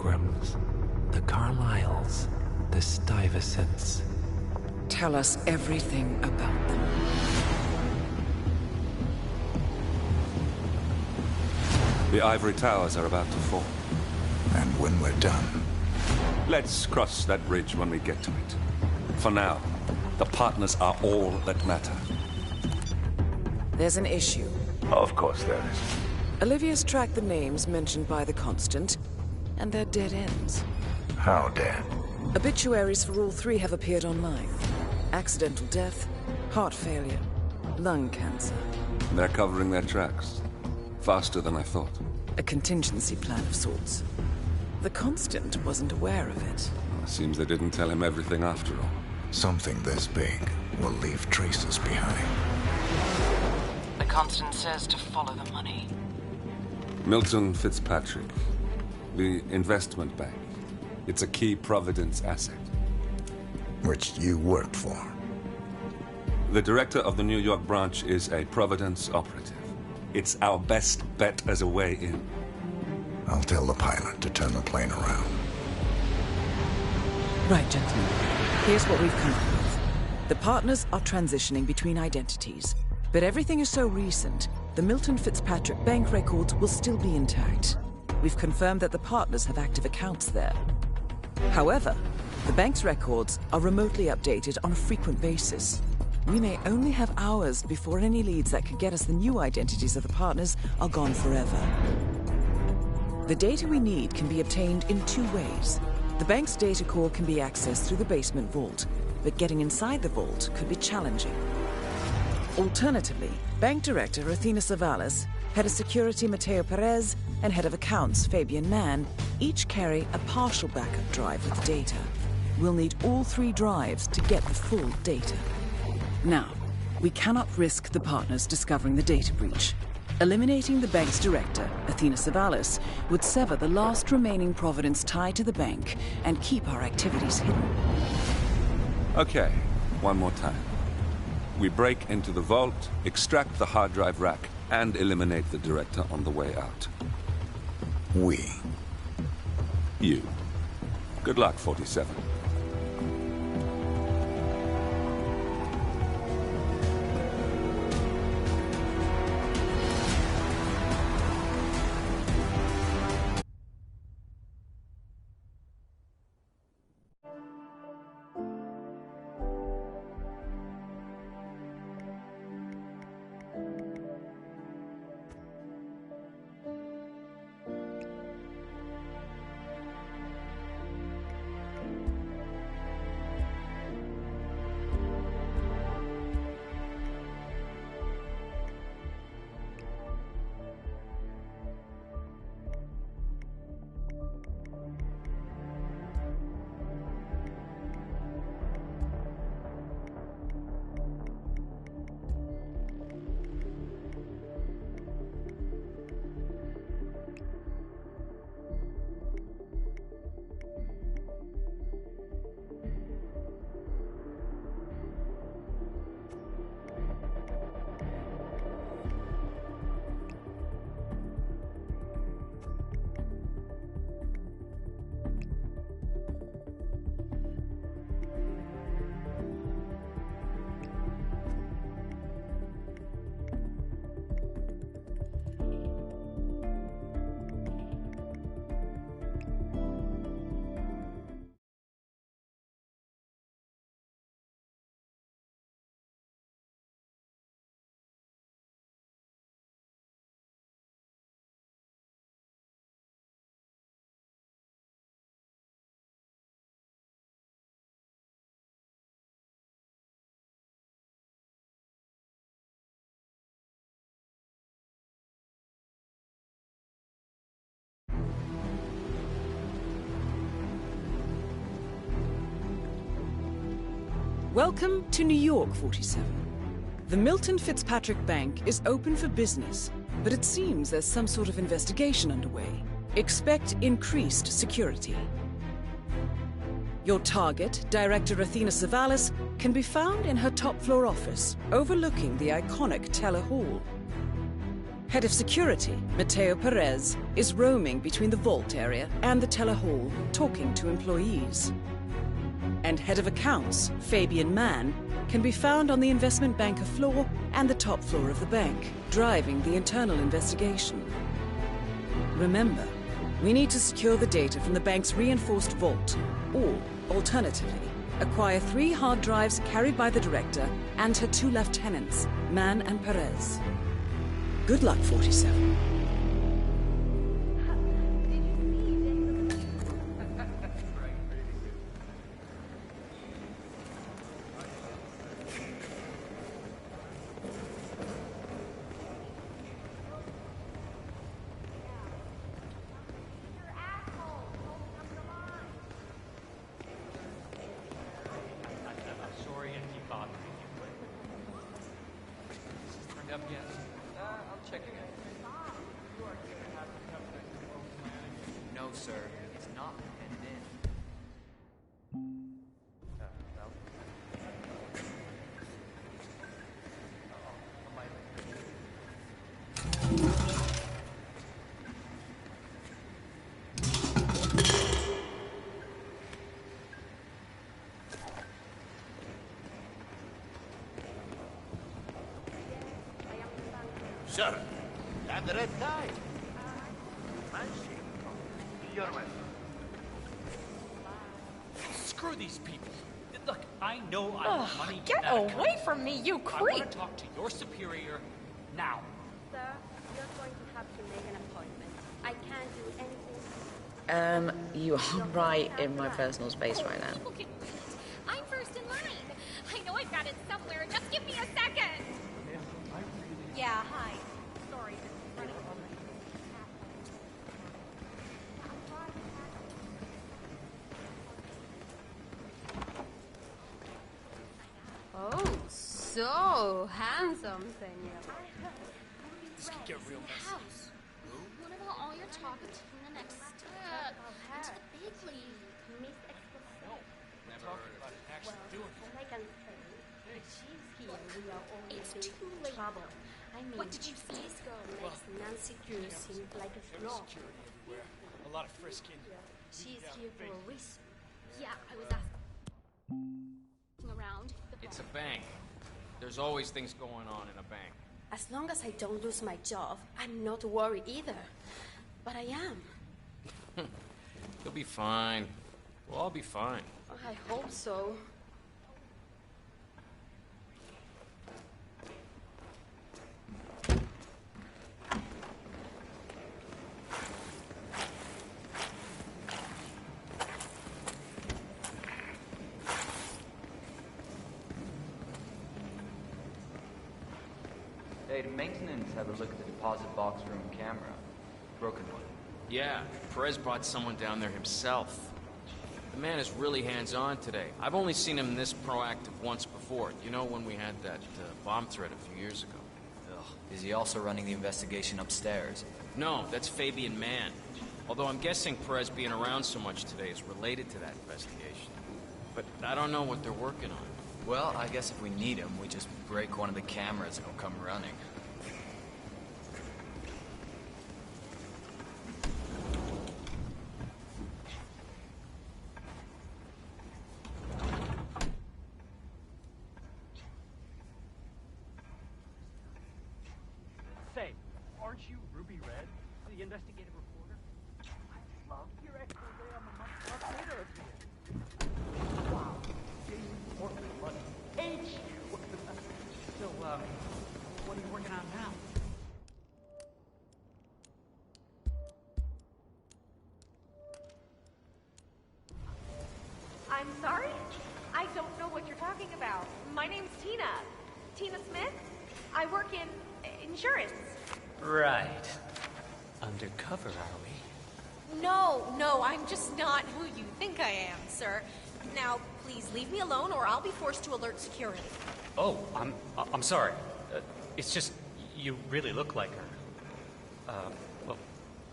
Pilgrims, the Carlyles, the Stuyvesants. Tell us everything about them. The ivory towers are about to fall. And when we're done... Let's cross that bridge when we get to it. For now, the partners are all that matter. There's an issue. Of course there is. Olivia's tracked the names mentioned by the Constant, and they're dead ends. How dead? Obituaries for all three have appeared online. Accidental death, heart failure, lung cancer. They're covering their tracks. Faster than I thought. A contingency plan of sorts. The Constant wasn't aware of it. Well, seems they didn't tell him everything after all. Something this big will leave traces behind. The Constant says to follow the money. Milton Fitzpatrick. The investment bank. It's a key Providence asset. Which you worked for. The director of the New York branch is a Providence operative. It's our best bet as a way in. I'll tell the pilot to turn the plane around. Right, gentlemen. Here's what we've come up with. The partners are transitioning between identities. But everything is so recent, the Milton Fitzpatrick bank records will still be intact. We've confirmed that the partners have active accounts there. However, the bank's records are remotely updated on a frequent basis. We may only have hours before any leads that could get us the new identities of the partners are gone forever. The data we need can be obtained in two ways. The bank's data core can be accessed through the basement vault, but getting inside the vault could be challenging. Alternatively, Bank Director Athena Savalas, Head of Security Mateo Perez, and Head of Accounts Fabian Mann each carry a partial backup drive with the data. We'll need all three drives to get the full data. Now, we cannot risk the partners discovering the data breach. Eliminating the bank's director, Athena Savalas, would sever the last remaining Providence tie to the bank and keep our activities hidden. Okay, one more time. We break into the vault, extract the hard drive rack, and eliminate the director on the way out. We. You. Good luck, 47. Welcome to New York, 47. The Milton Fitzpatrick Bank is open for business, but it seems there's some sort of investigation underway. Expect increased security. Your target, Director Athena Savalas, can be found in her top-floor office, overlooking the iconic Teller Hall. Head of Security, Mateo Perez, is roaming between the vault area and the teller hall, talking to employees. And Head of Accounts, Fabian Mann, can be found on the investment banker floor and the top floor of the bank, driving the internal investigation. Remember, we need to secure the data from the bank's reinforced vault, or, alternatively, acquire 3 hard drives carried by the director and her 2 lieutenants, Mann and Perez. Good luck, 47. No, sir. It's not penned in. Sir, at the red tide. Your way. Screw these people. Look, I know I want money. Get away from me, you I creep! want to talk to your superior now. Sir, you're going to have to make an appointment. I can't do anything. You are right in my personal space right now. People can wait. I'm first in line. I know I've got it somewhere. Just give me a second. Yeah, hi. Sorry, just running. Oh, so handsome, senor. This could get real messy. House. What about all your talk of taking the next step into the big league? Miss Exposé. Never heard about it. Actually doing it. And I can say, if she's here, we are all in It's big too late. trouble. I mean, What did you see? this girl makes Nancy Drew seem like a There's flaw. security everywhere. A lot of frisking. She's here for a reason. Yeah, I was asking around. It's a bank. There's always things going on in a bank. As long as I don't lose my job, I'm not worried either. But I am. You'll be fine. We'll all be fine. I hope so. Hey, maintenance have a look at the deposit box room camera. Broken one. Yeah, Perez brought someone down there himself. The man is really hands-on today. I've only seen him this proactive once before. You know, when we had that bomb threat a few years ago. Ugh. Is he also running the investigation upstairs? No, that's Fabian Mann. Although I'm guessing Perez being around so much today is related to that investigation. But I don't know what they're working on. Well, I guess if we need him, we just break one of the cameras and he'll come running. Say, aren't you Ruby Red, the investigative reporter? I love your expose on the much later of here. Wow, Jason Portman must hate you. So, what are you working on now? I'm sorry? I don't know what you're talking about. My name's Tina. Tina Smith. I work in insurance. Right. Undercover, are we? No, I'm just not who you think I am, sir. Now, please leave me alone or I'll be forced to alert security. Oh, I'm sorry. It's just, you really look like her. Well,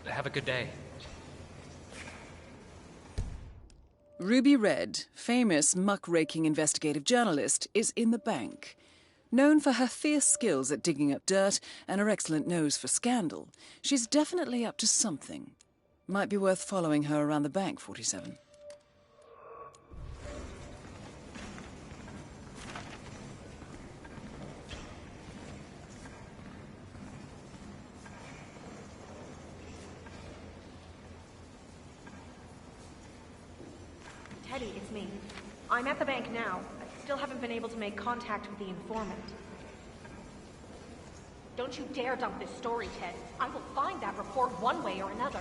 have a good day. Ruby Red, famous muckraking investigative journalist, is in the bank. Known for her fierce skills at digging up dirt and her excellent nose for scandal, she's definitely up to something. Might be worth following her around the bank, 47. Teddy, it's me. I'm at the bank now. I still haven't been able to make contact with the informant. Don't you dare dump this story, Ted. I will find that report one way or another.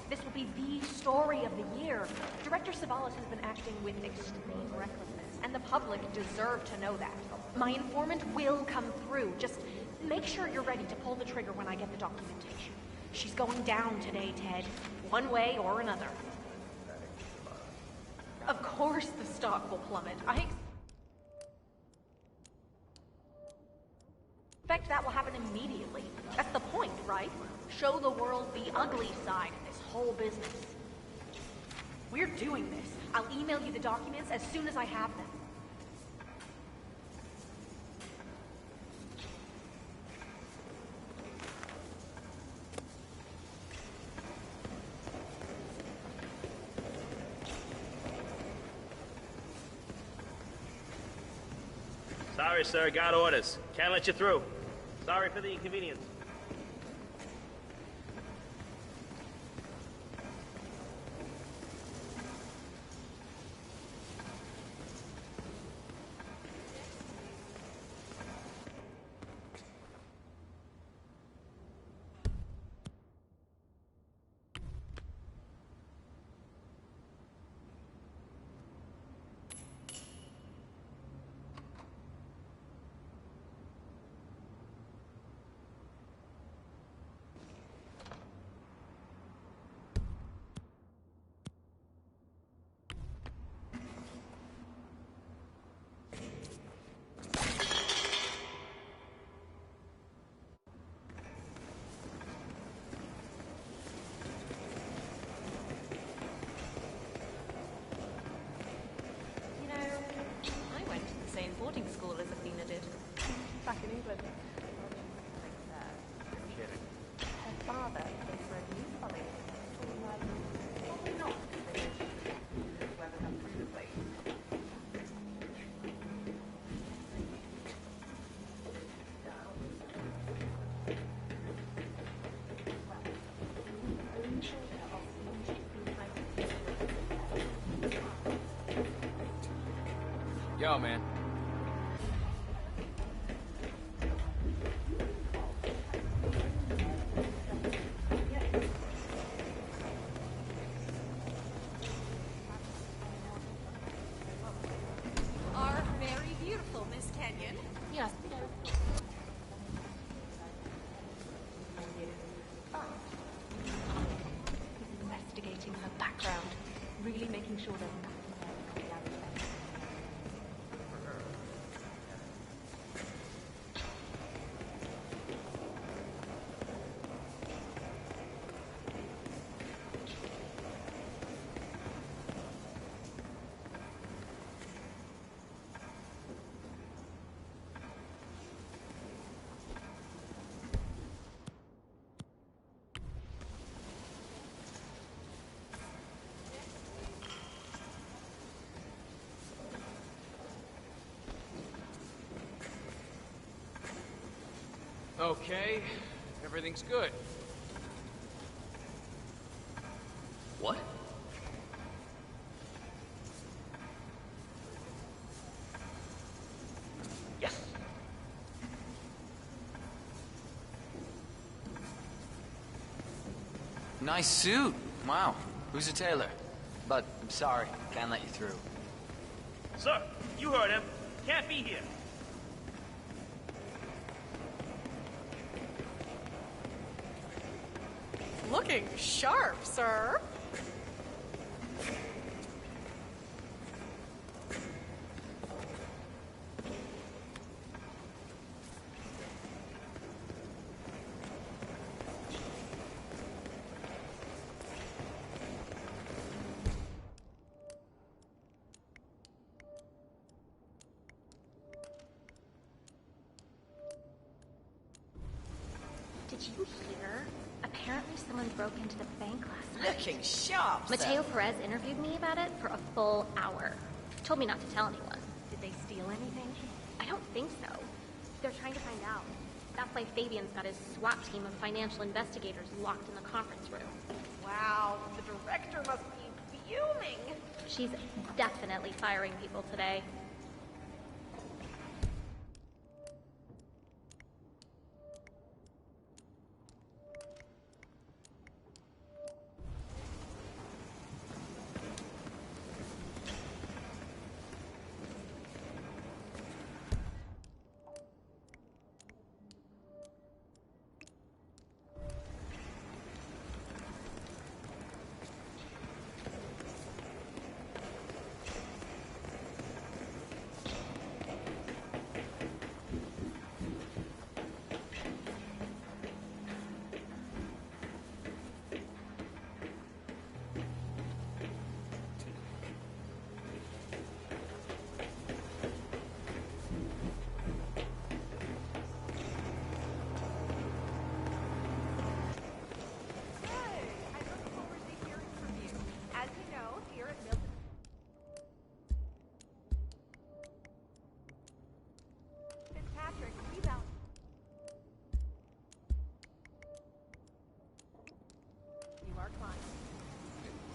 This will be the story of the year. Director Savalas has been acting with extreme recklessness, and the public deserve to know that. My informant will come through. Just make sure you're ready to pull the trigger when I get the documentation. She's going down today, Ted. One way or another. Of course the stock will plummet. I expect that will happen immediately. That's the point, right? Show the world the ugly side of this whole business. We're doing this. I'll email you the documents as soon as I have them. Sorry, sir. Got orders. Can't let you through. Sorry for the inconvenience. Boarding school as Athena did. Back in England. Her father is for a new college. Probably not. Yo, man. Are very beautiful, Miss Kenyon. Yes. Investigating her background. Really making sure that Okay, everything's good. What? Yes. Nice suit. Wow. Who's a tailor? But I'm sorry, can't let you through. Sir, you heard him. Can't be here. looking sharp, sir. you hear? Apparently someone broke into the bank last night. Looking sharp, Mateo Perez interviewed me about it for a full hour. Told me not to tell anyone. Did they steal anything? I don't think so. They're trying to find out. That's why Fabian's got his SWAT team of financial investigators locked in the conference room. Wow, the director must be fuming. She's definitely firing people today.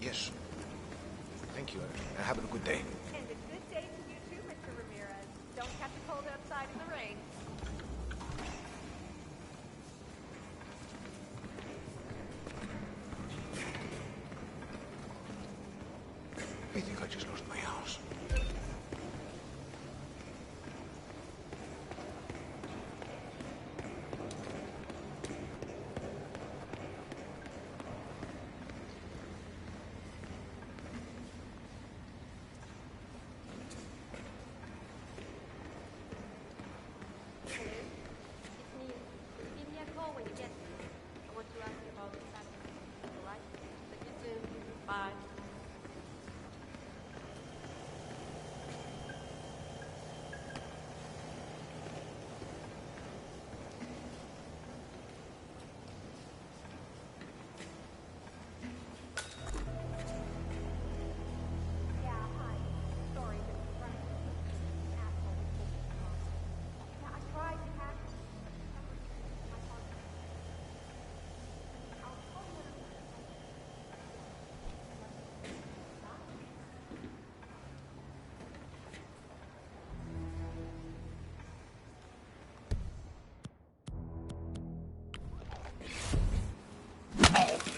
Yes. Thank you. Have a good day. And a good day to you too, Mr. Ramirez. Don't catch a cold outside in the rain. I think I just lost my house. Bye.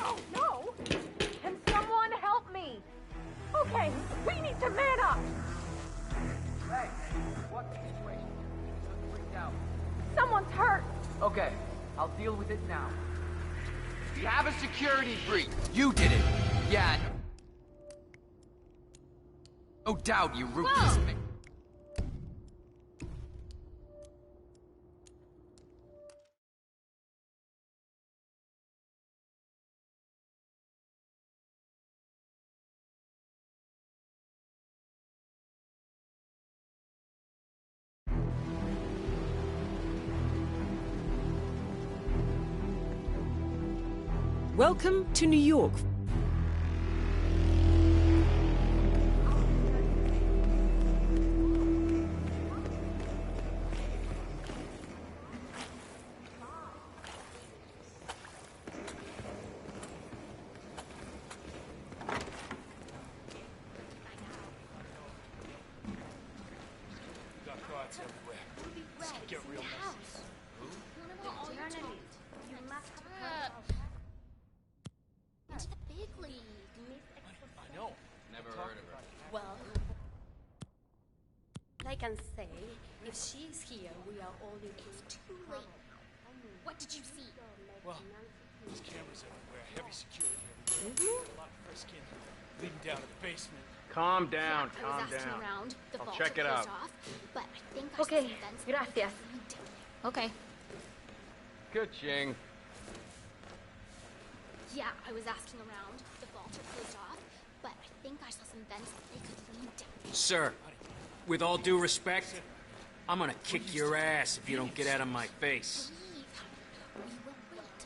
Oh, no! Can someone help me? Okay, we need to man up! Hey, what's the situation? Don't freak out. Someone's hurt! Okay, I'll deal with it now. We have a security breach. You did it. Yeah. No doubt you ruthless. Welcome to New York. I can say, if she's here, we are all in. It's too late. What did you see? Well, there's cameras everywhere, heavy security everywhere. A lot of fresh skin leading down to the basement. Calm down, I calm was asking down. around. The I'll vault check it closed out. off, but I think I saw Okay, some vents. gracias. Okay. Ka-ching. Yeah, I was asking around. The vault are closed off, but I think I saw some vents that they could lead down. Sir, with all due respect, I'm gonna kick your ass if you don't get out of my face. Leave. We will wait.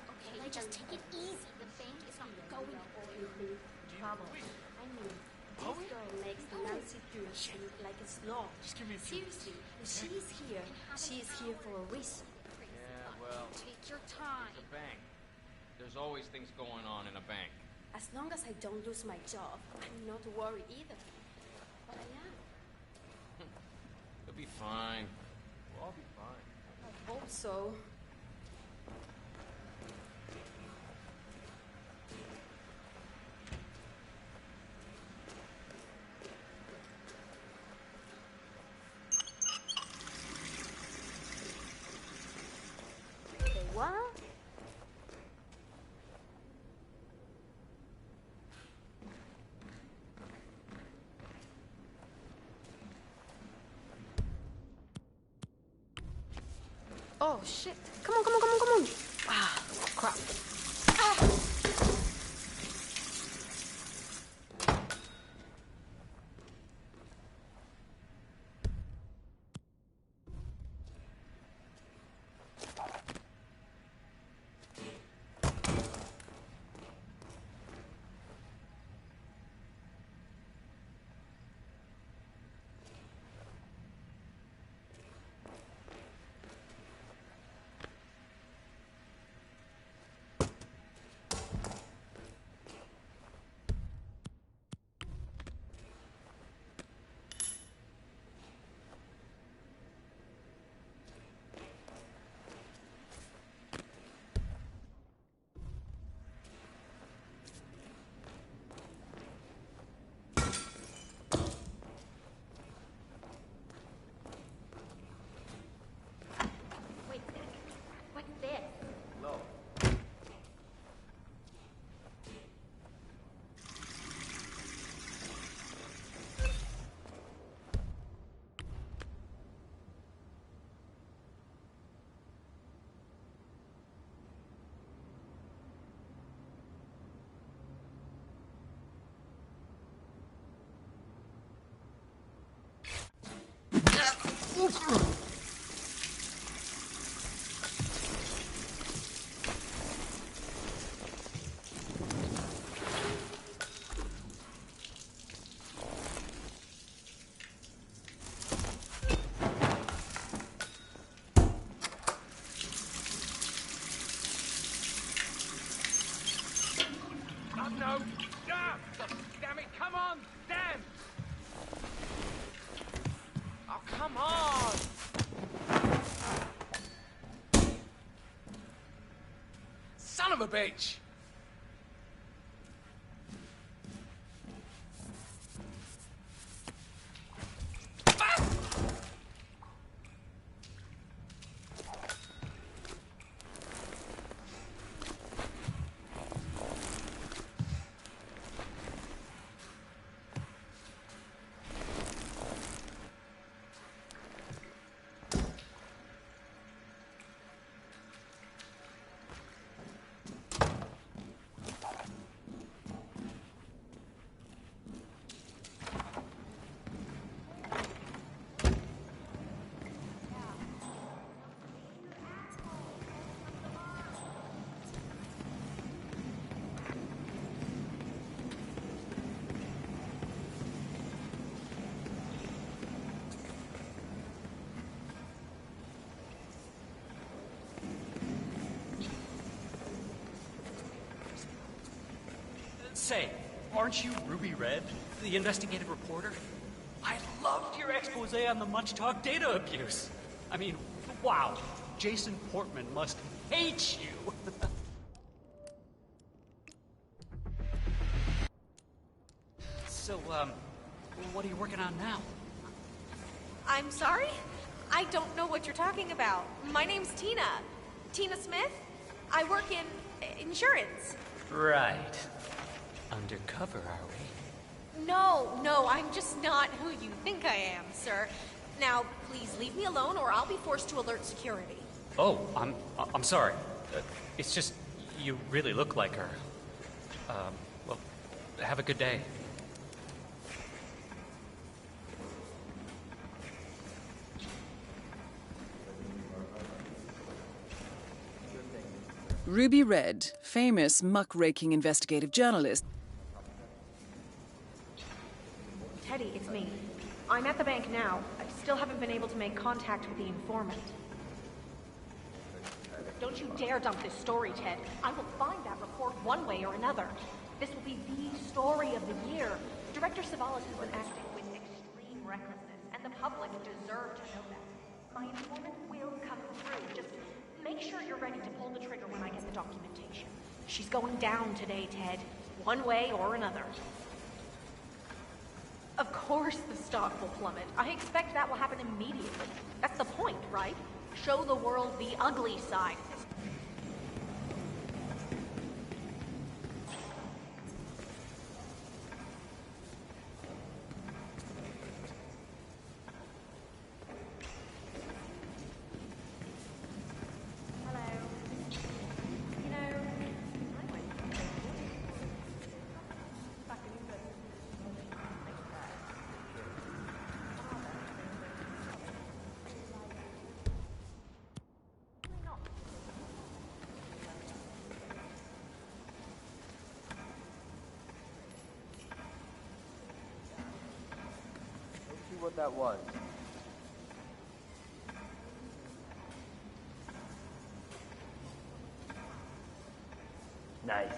just take it easy. The bank is not going anywhere. Trouble. I mean, this girl makes Nancy Drew seem like a snob. Seriously, if she's here, she's here for a reason. Yeah, well, Take your time. it's a bank. There's always things going on in a bank. As long as I don't lose my job, I'm not worried either. But I am. You'll be fine. We'll all be fine. I hope so. What? Oh shit. Come on. Ah, crap. Ah. What's this? Low. No! Ah! Damn it, come on! Damn! Oh, come on! Son of a bitch! Say, aren't you Ruby Red, the investigative reporter? I loved your expose on the much-talked data abuse. I mean, wow, Jason Portman must hate you. So, what are you working on now? I'm sorry? I don't know what you're talking about. My name's Tina. Tina Smith. I work in insurance. Right. Undercover, are we? No, I'm just not who you think I am, sir. Now, please leave me alone or I'll be forced to alert security. Oh, I'm sorry. It's just, you really look like her. Well, have a good day. Ruby Red, famous muckraking investigative journalist. Teddy, it's me. I'm at the bank now. I still haven't been able to make contact with the informant. Don't you dare dump this story, Ted. I will find that report one way or another. This will be the story of the year. Director Savalas has been acting with extreme recklessness, and the public deserve to know that. My informant will come through. Just make sure you're ready to pull the trigger when I get the documentation. She's going down today, Ted. One way or another. Of course the stock will plummet. I expect that will happen immediately. That's the point, right? Show the world the ugly side. What that was. Nice.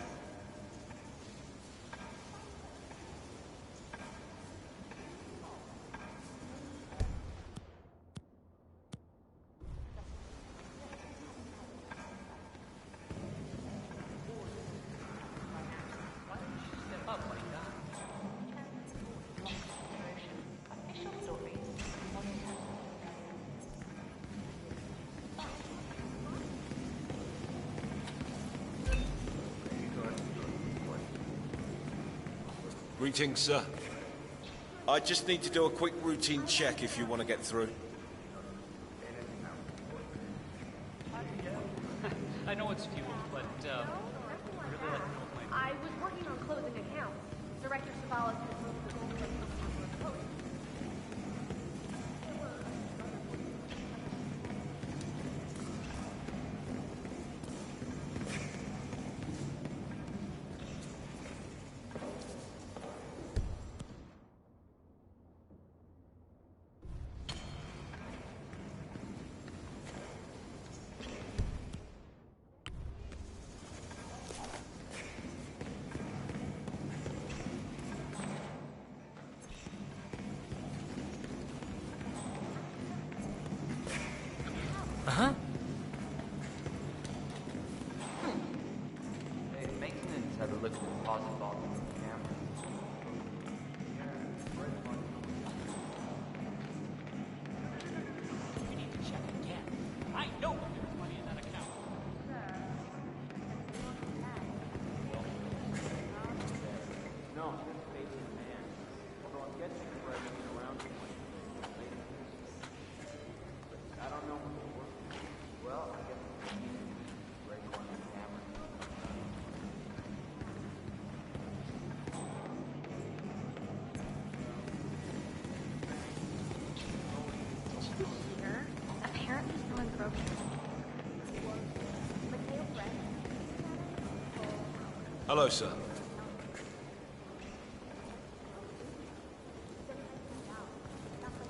Greetings, sir. I just need to do a quick routine check if you want to get through. I know it's fuel, but I really like to know my... I was working on closing accounts. Director Savalas has moved the goalpost. Uh-huh. Hey, maintenance had a look at the deposit box on the camera. We need to check again. I know there's money in that account. No, this space is man. Although I'm guessing we're moving around too much. I don't know what the work is. Well, I guess it's right on the camera. Did you hear? Apparently someone broke in. Hello, sir.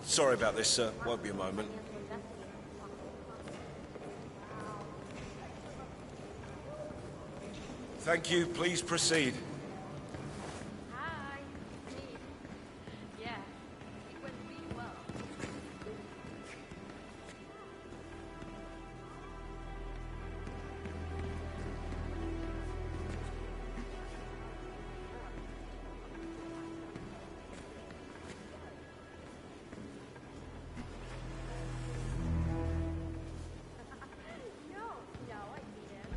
Sorry about this, sir. Won't be a moment. Thank you. Please proceed. Hi, it's me. Yeah, it went really well. No, I didn't.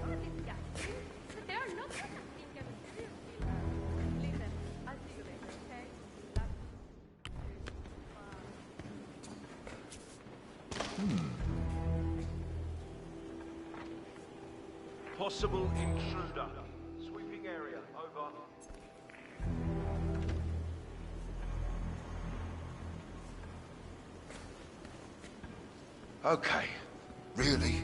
What is that? But they are not what I think I'm seriously. Listen, I'll see you later, okay? Possible intruder. Sweeping area. Over. Okay. Really?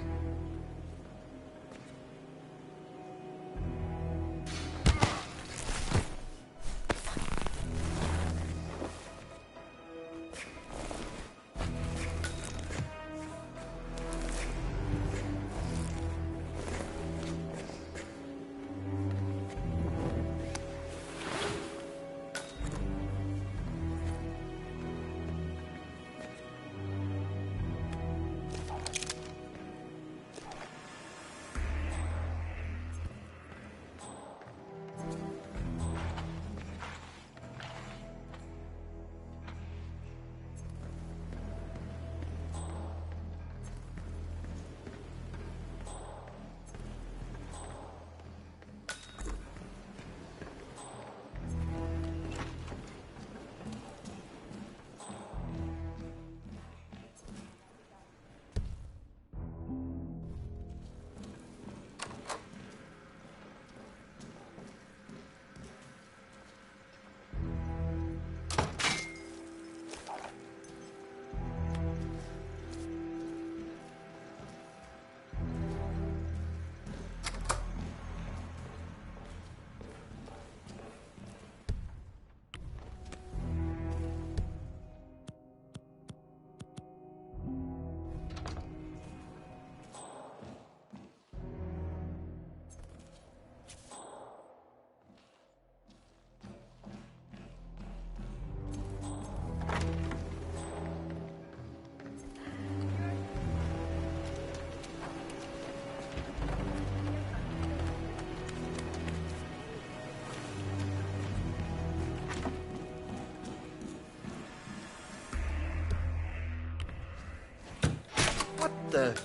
the...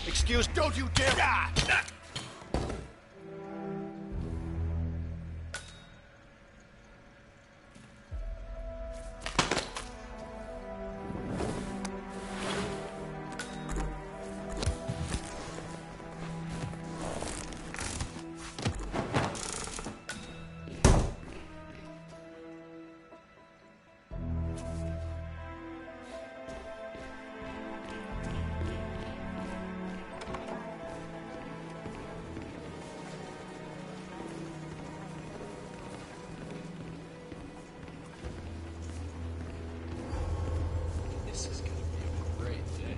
Excuse... Don't you dare... This is gonna be a great day.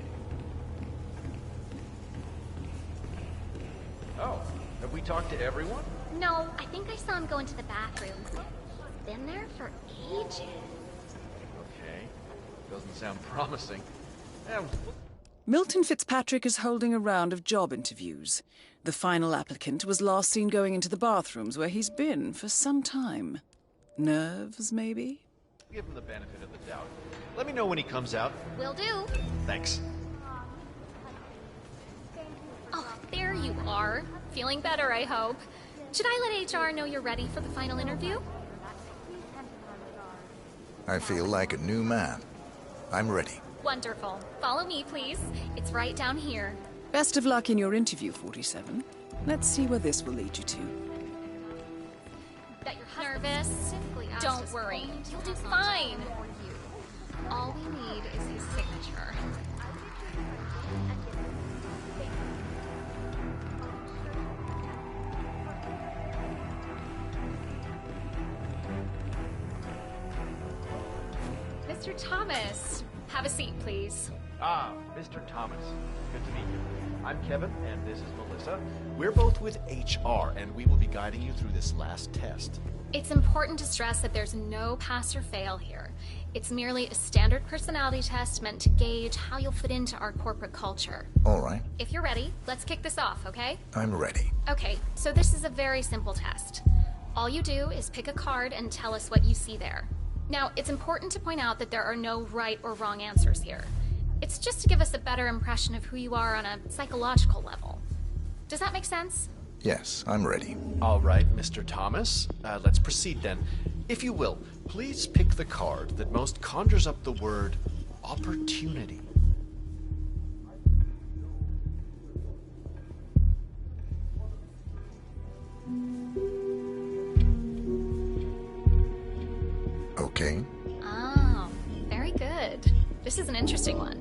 Oh, have we talked to everyone? No, I think I saw him go into the bathroom. Been there for ages. Okay. Doesn't sound promising. Milton Fitzpatrick is holding a round of job interviews. The final applicant was last seen going into the bathrooms where he's been for some time. Nerves, maybe? Give him the benefit of the doubt. Let me know when he comes out. Will do. Thanks. Oh, there you are. Feeling better, I hope. Should I let HR know you're ready for the final interview? I feel like a new man. I'm ready. Wonderful. Follow me, please. It's right down here. Best of luck in your interview, 47. Let's see where this will lead you to. That you're nervous? Don't worry. You'll do fine. All we need is his signature. Mr. Thomas, have a seat, please. Ah, Mr. Thomas. Good to meet you. I'm Kevin, and this is Melissa. We're both with HR, and we will be guiding you through this last test. It's important to stress that there's no pass or fail here. It's merely a standard personality test meant to gauge how you'll fit into our corporate culture. All right. If you're ready, let's kick this off, okay? I'm ready. Okay, so this is a very simple test. All you do is pick a card and tell us what you see there. Now, it's important to point out that there are no right or wrong answers here. It's just to give us a better impression of who you are on a psychological level. Does that make sense? Yes, I'm ready. All right, Mr. Thomas. Let's proceed then. If you will, please pick the card that most conjures up the word opportunity. Okay. Oh, very good. This is an interesting one.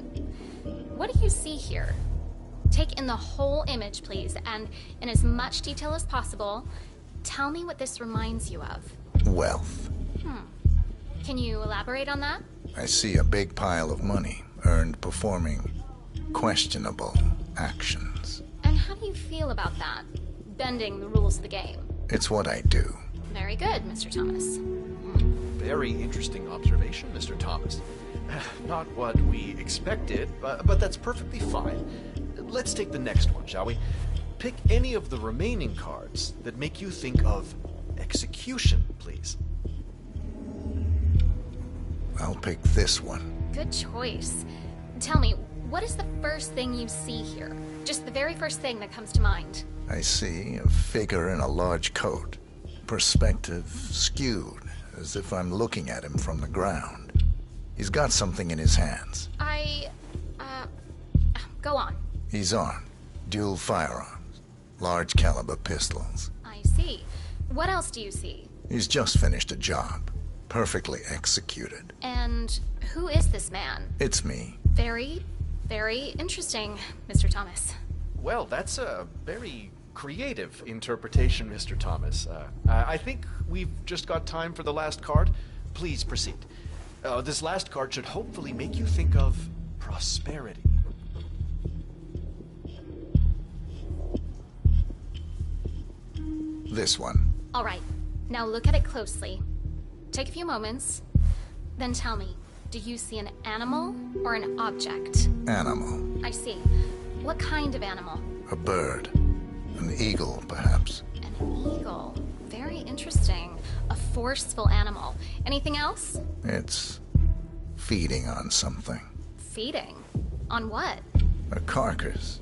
What do you see here? Take in the whole image, please, and in as much detail as possible, tell me what this reminds you of. Wealth. Can you elaborate on that? I see a big pile of money earned performing questionable actions. And how do you feel about that? Bending the rules of the game. It's what I do. Very good, Mr. Thomas. Very interesting observation, Mr. Thomas. Not what we expected, but that's perfectly fine. Let's take the next one, shall we? Pick any of the remaining cards that make you think of execution, please. I'll pick this one. Good choice. Tell me, what is the first thing you see here? Just the very first thing that comes to mind. I see a figure in a large coat. Perspective skewed, as if I'm looking at him from the ground. He's got something in his hands. Go on. He's armed. Dual firearms. Large caliber pistols. I see. What else do you see? He's just finished a job. Perfectly executed. And who is this man? It's me. Very, very interesting, Mr. Thomas. Well, that's a very creative interpretation, Mr. Thomas. I think we've just got time for the last card. Please proceed. This last card should hopefully make you think of prosperity. This one. All right. Now look at it closely. Take a few moments. Then tell me, do you see an animal or an object? Animal. I see. What kind of animal? A bird. An eagle, perhaps. An eagle. Very interesting. A forceful animal. Anything else? It's feeding on something. Feeding? On what? A carcass.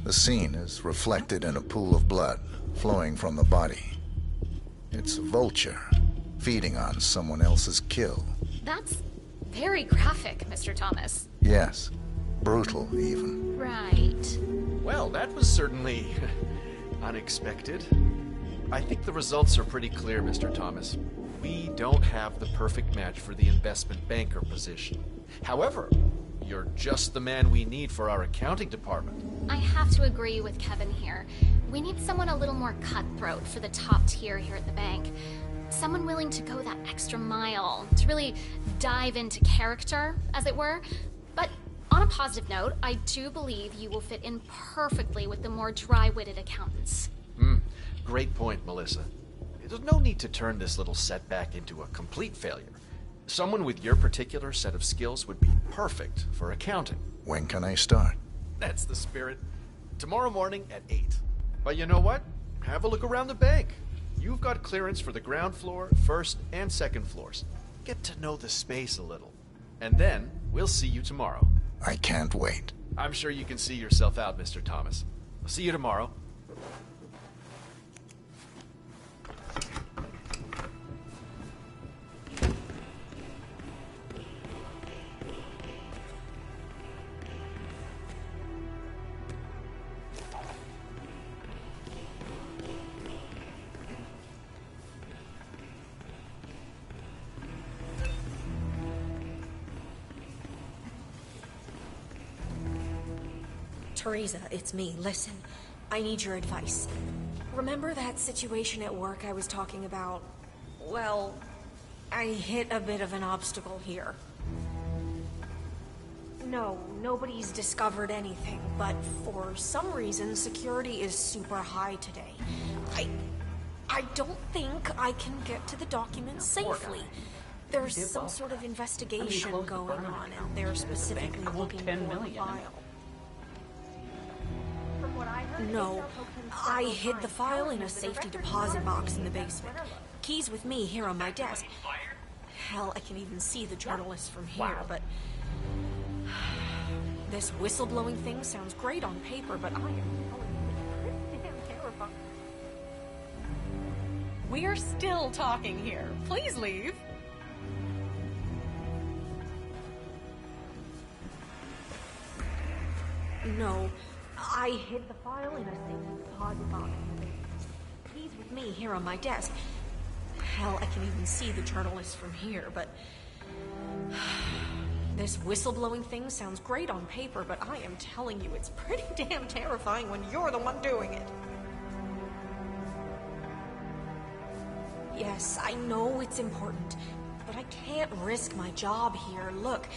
The scene is reflected in a pool of blood flowing from the body. It's a vulture feeding on someone else's kill. That's very graphic, Mr. Thomas. Yes, brutal even. Right. Well, that was certainly unexpected. I think the results are pretty clear, Mr. Thomas. We don't have the perfect match for the investment banker position. However, you're just the man we need for our accounting department. I have to agree with Kevin here. We need someone a little more cutthroat for the top tier here at the bank. Someone willing to go that extra mile, to really dive into character, as it were. But on a positive note, I do believe you will fit in perfectly with the more dry-witted accountants. Great point, Melissa. There's no need to turn this little setback into a complete failure. Someone with your particular set of skills would be perfect for accounting. When can I start? That's the spirit. Tomorrow morning at 8. But you know what? Have a look around the bank. You've got clearance for the ground floor, first and second floors. Get to know the space a little. And then we'll see you tomorrow. I can't wait. I'm sure you can see yourself out, Mr. Thomas. I'll see you tomorrow. Teresa, it's me. Listen, I need your advice. Remember that situation at work I was talking about? Well, I hit a bit of an obstacle here. No, nobody's discovered anything, but for some reason, security is super high today. I don't think I can get to the documents safely. There's some sort of investigation going on, and they're specifically looking for the file. No, I hid the file in a safety deposit box in the basement. Key's with me here on my desk. Hell, I can even see the journalist from here, but... This whistleblowing thing sounds great on paper, but I am telling you, it's pretty damn terrifying. We're still talking here. Please leave. No, I hid the file in a safety deposit box. He's with me here on my desk. Hell, I can even see the journalist from here, but... This whistleblowing thing sounds great on paper, but I am telling you, it's pretty damn terrifying when you're the one doing it. Yes, I know it's important, but I can't risk my job here. Look,